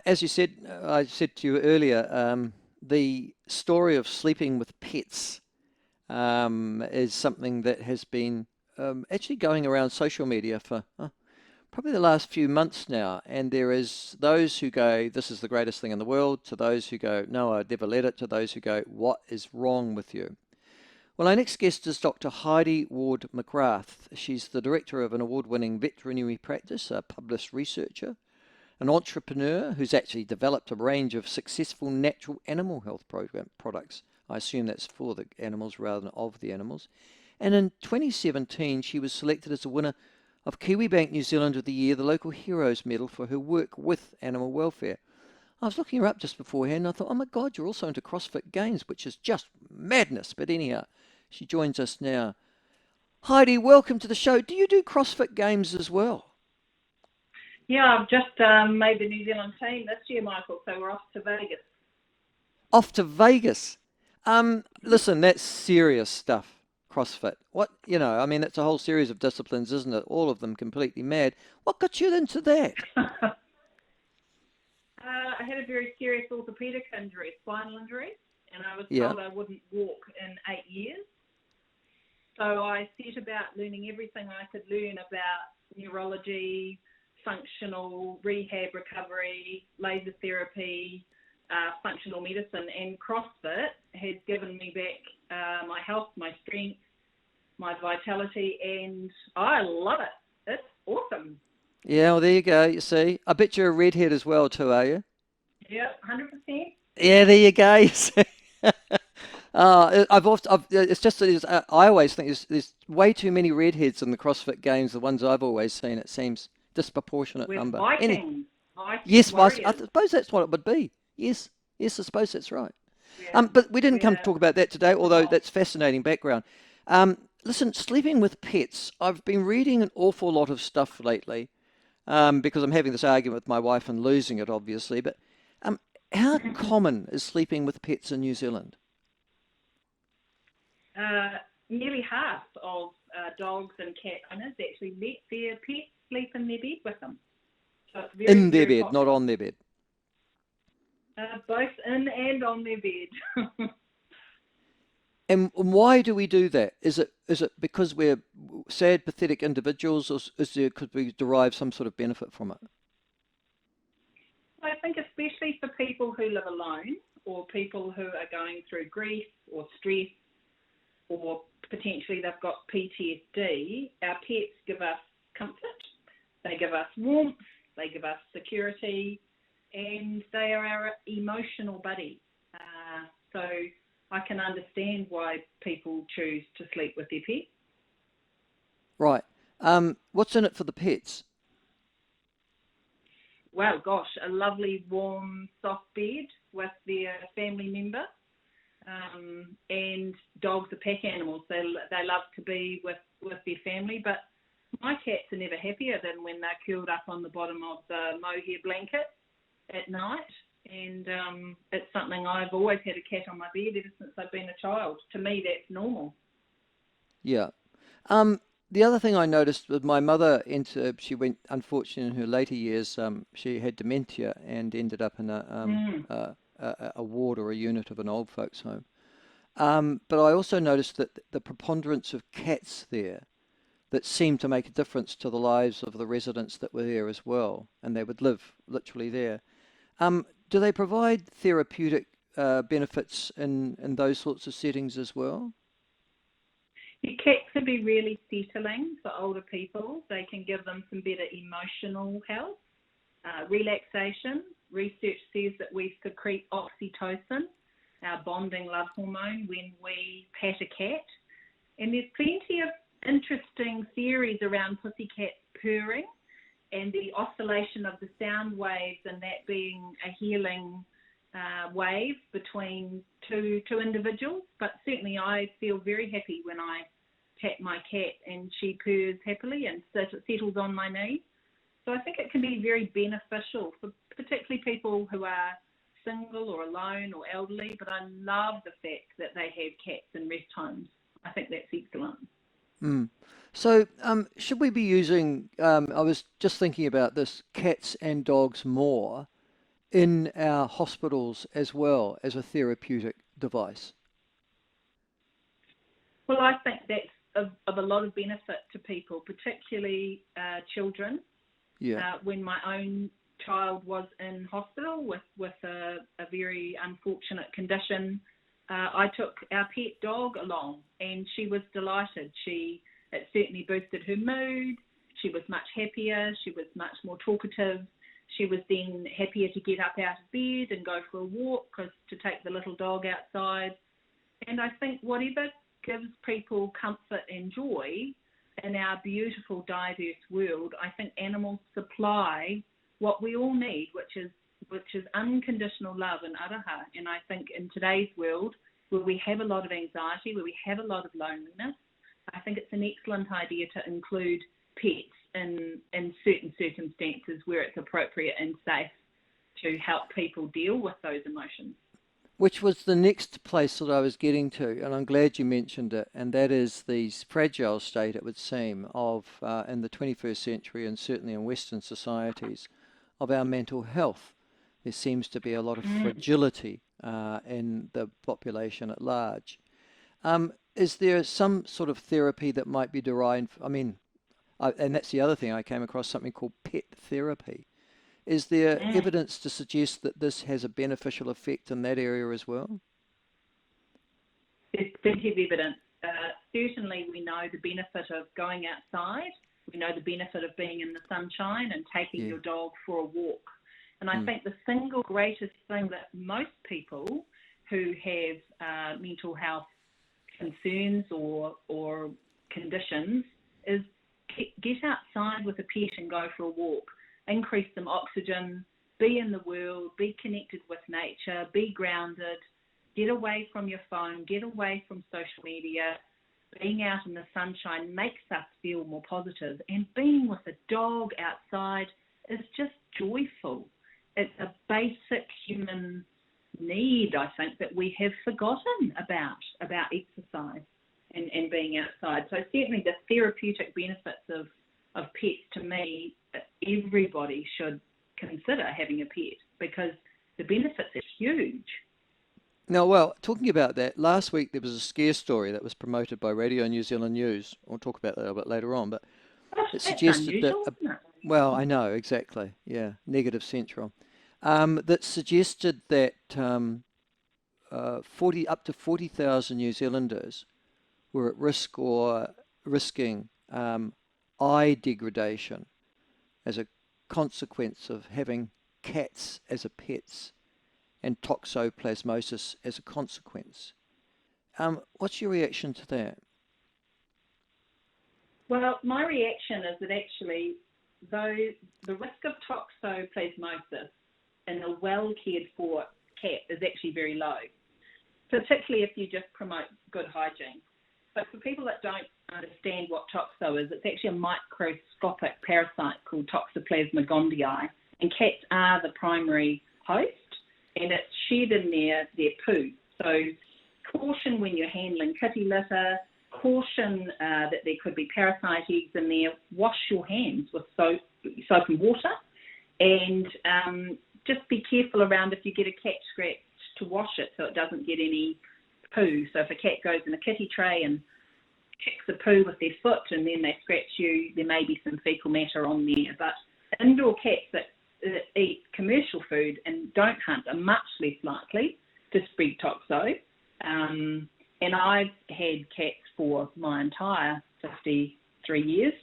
As you said, I said to you earlier, the story of sleeping with pets is something that has been actually going around social media for probably the last few months now. And there is those who go, this is the greatest thing in the world, to those who go, no, I'd never let it, to those who go, what is wrong with you? Well, our next guest is Dr. Heidi Ward-McGrath. She's the director of an award-winning veterinary practice, a published researcher, an entrepreneur who's actually developed a range of successful natural animal health products. I assume that's for the animals rather than of the animals. And in 2017, she was selected as the winner of Kiwibank New Zealand of the Year, the Local Heroes Medal, for her work with animal welfare. I was looking her up just beforehand and I thought, oh my God, you're also into CrossFit Games, which is just madness. But anyhow, she joins us now. Heidi, welcome to the show. Do you do CrossFit Games as well? Yeah, I've just made the New Zealand team this year, Michael, so we're off to Vegas. Off to Vegas? Listen, that's serious stuff, CrossFit. I mean, that's a whole series of disciplines, isn't it? All of them completely mad. What got you into that? I had a very serious orthopedic injury, spinal injury, and I was told I wouldn't walk in 8 years. So I set about learning everything I could learn about neurology, functional rehab recovery, laser therapy, functional medicine, and CrossFit has given me back my health, my strength, my vitality, and I love it. It's awesome. Yeah, well, there you go. You see, I bet you're a redhead as well, too, are you? Yeah, 100%. Yeah, there you go. You see. It's just that I always think there's way too many redheads in the CrossFit Games. The ones I've always seen, it seems disproportionate We're number. Vikings. Yes, I Warriors. suppose that's what it would be. Yes, I suppose that's right. Yeah, But we didn't come to talk about that today, although that's fascinating background. Listen, sleeping with pets. I've been reading an awful lot of stuff lately because I'm having this argument with my wife and losing it, obviously. But how common is sleeping with pets in New Zealand? Nearly half of dogs and cat owners actually let their pets sleep in their bed with them. So it's very, in their very bed, popular. not on their bed. Both in and on their bed. And why do we do that? Is it because we're sad, pathetic individuals, or could we derive some sort of benefit from it? I think especially for people who live alone or people who are going through grief or stress or potentially they've got PTSD, our pets give us comfort, they give us warmth, they give us security, and they are our emotional buddy. So I can understand why people choose to sleep with their pets. Right. What's in it for the pets? Well, gosh, a lovely, warm, soft bed with their family member. And dogs are pack animals. They love to be with their family. But my cats are never happier than when they're curled up on the bottom of the mohair blanket at night. And it's something I've always had a cat on my bed ever since I've been a child. To me, that's normal. Yeah. The other thing I noticed with my mother, she went, unfortunately, in her later years, she had dementia and ended up in a ward or a unit of an old folks' home. But I also noticed that the preponderance of cats there that seemed to make a difference to the lives of the residents that were there as well, and they would live literally there. Do they provide therapeutic benefits in those sorts of settings as well? Your cats can be really settling for older people. They can give them some better emotional health, relaxation. Research says that we secrete oxytocin, our bonding love hormone, when we pat a cat. And there's plenty of interesting theories around pussycats purring and the oscillation of the sound waves and that being a healing wave between two individuals. But certainly I feel very happy when I pat my cat and she purrs happily and settles on my knee. So I think it can be very beneficial for particularly people who are single or alone or elderly, but I love the fact that they have cats in rest homes. I think that's excellent. So should we be using, I was just thinking about this, cats and dogs more in our hospitals as well as a therapeutic device? Well, I think that's of a lot of benefit to people, particularly children. Yeah. When my own child was in hospital with a very unfortunate condition, I took our pet dog along, and she was delighted. It certainly boosted her mood. She was much happier. She was much more talkative. She was then happier to get up out of bed and go for a walk, to take the little dog outside. And I think whatever gives people comfort and joy in our beautiful, diverse world, I think animals supply what we all need, which is unconditional love and araha. And I think in today's world, where we have a lot of anxiety, where we have a lot of loneliness, I think it's an excellent idea to include pets in certain circumstances where it's appropriate and safe to help people deal with those emotions. Which was the next place that I was getting to, and I'm glad you mentioned it, and that is the fragile state, it would seem, of in the 21st century and certainly in Western societies, of our mental health. There seems to be a lot of fragility in the population at large. Is there some sort of therapy that might be derived? I mean, and that's the other thing, I came across something called pet therapy. Is there evidence to suggest that this has a beneficial effect in that area as well? There's plenty of evidence. Certainly we know the benefit of going outside. We know the benefit of being in the sunshine and taking your dog for a walk. And I think the single greatest thing that most people who have mental health concerns or conditions is get outside with a pet and go for a walk. Increase some oxygen, be in the world, be connected with nature, be grounded, get away from your phone, get away from social media. Being out in the sunshine makes us feel more positive, and being with a dog outside is just joyful. It's a basic human need, I think, that we have forgotten about exercise and being outside. So certainly the therapeutic benefits of pets, to me, everybody should consider having a pet, because the benefits are huge. Now, well, talking about that, last week there was a scare story that was promoted by Radio New Zealand News. We'll talk about that a little bit later on, but it suggested that, Isn't it? well, I know, exactly, yeah, negative central, that suggested that up to 40,000 New Zealanders were at risk or risking eye degradation as a consequence of having cats as a pets and toxoplasmosis as a consequence. What's your reaction to that? Well, my reaction is that actually, though the risk of toxoplasmosis in a well-cared for cat is actually very low, particularly if you just promote good hygiene. But for people that don't understand what toxo is, it's actually a microscopic parasite called Toxoplasma gondii, and cats are the primary host, and it's shed in their poo. So caution when you're handling kitty litter, caution that there could be parasite eggs in there. Wash your hands with soap and water, and just be careful around if you get a cat scratch to wash it so it doesn't get any poo. So if a cat goes in a kitty tray and kicks the poo with their foot and then they scratch you, there may be some fecal matter on there. But indoor cats that eat commercial food and don't hunt are much less likely to spread toxo. And I've had cats for my entire 53 years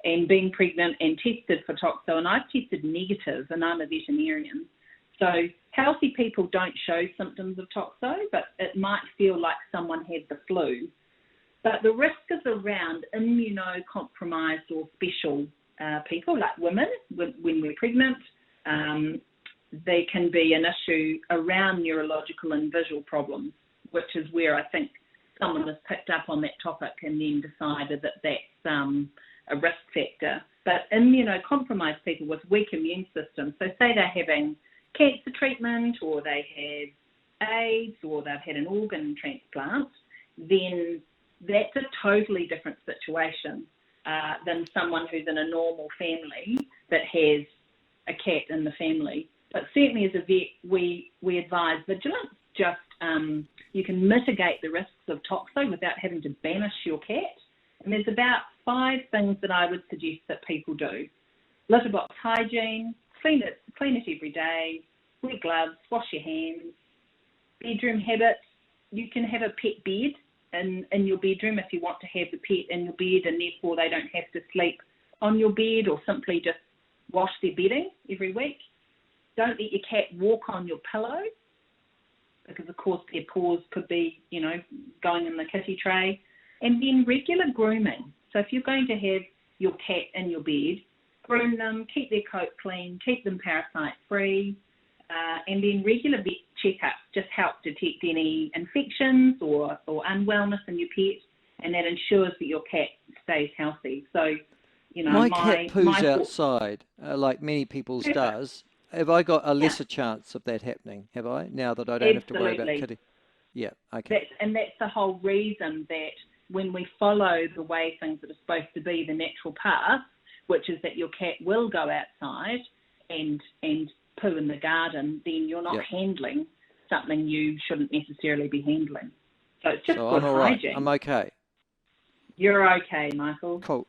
and been pregnant and tested for toxo, and I've tested negative, and I'm a veterinarian. So healthy people don't show symptoms of toxo, but it might feel like someone had the flu. But the risk is around immunocompromised or special people, like women, when we're pregnant. There can be an issue around neurological and visual problems, which is where I think someone has picked up on that topic and then decided that that's a risk factor. But immunocompromised people with weak immune systems, so say they're having cancer treatment or they have AIDS or they've had an organ transplant, then that's a totally different situation than someone who's in a normal family that has a cat in the family. But certainly as a vet, we advise vigilance. Just you can mitigate the risks of toxo without having to banish your cat. And there's about 5 things that I would suggest that people do. Litter box hygiene, clean it every day, wear gloves, wash your hands. Bedroom habits, you can have a pet bed in your bedroom if you want to have the pet in your bed, and therefore they don't have to sleep on your bed, or simply just wash their bedding every week. Don't let your cat walk on your pillow, because of course their paws could be, going in the kitty tray. And then regular grooming. So if you're going to have your cat in your bed, groom them, keep their coat clean, keep them parasite free, and then regular vet checkups just help detect any infections or unwellness in your pet, and that ensures that your cat stays healthy. So, My cat poos outside, like many people's does. Have I got a lesser chance of that happening? Have I? Now that I don't have to worry about kitty. Yeah. Okay. That's the whole reason that when we follow the way things that are supposed to be, the natural path, which is that your cat will go outside and poo in the garden, then you're not handling something you shouldn't necessarily be handling. So it's just good I'm all right. hygiene. I'm okay. You're okay, Michael. Cool.